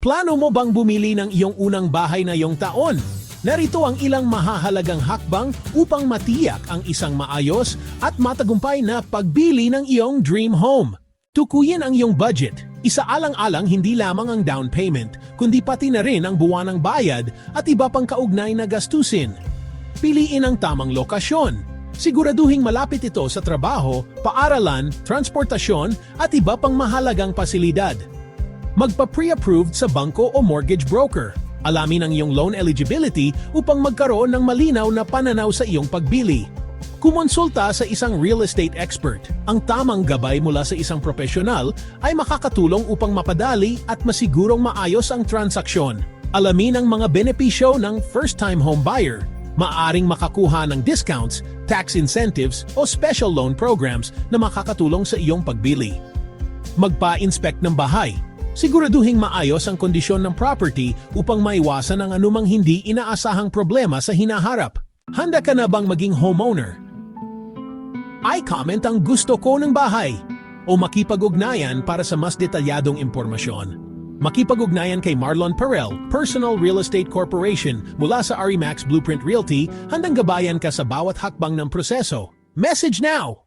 Plano mo bang bumili ng iyong unang bahay na iyong taon? Narito ang ilang mahahalagang hakbang upang matiyak ang isang maayos at matagumpay na pagbili ng iyong dream home. Tukuyin ang iyong budget. Isaalang-alang hindi lamang ang down payment, kundi pati na rin ang buwanang bayad at iba pang kaugnay na gastusin. Piliin ang tamang lokasyon. Siguraduhing malapit ito sa trabaho, paaralan, transportasyon at iba pang mahalagang pasilidad. Magpa-pre-approved sa bangko o mortgage broker. Alamin ang iyong loan eligibility upang magkaroon ng malinaw na pananaw sa iyong pagbili. Kumonsulta sa isang real estate expert. Ang tamang gabay mula sa isang profesional ay makakatulong upang mapadali at masigurong maayos ang transaksyon. Alamin ang mga benepisyo ng first-time home buyer. Maaring makakuha ng discounts, tax incentives o special loan programs na makakatulong sa iyong pagbili. Magpa-inspect ng bahay. Siguraduhing maayos ang kondisyon ng property upang maiwasan ang anumang hindi inaasahang problema sa hinaharap. Handa ka na bang maging homeowner? I-comment ang gusto ko ng bahay o makipag-ugnayan para sa mas detalyadong impormasyon. Makipag-ugnayan kay Marlon Perel, Personal Real Estate Corporation mula sa RE/MAX Blueprint Realty, handang gabayan ka sa bawat hakbang ng proseso. Message now!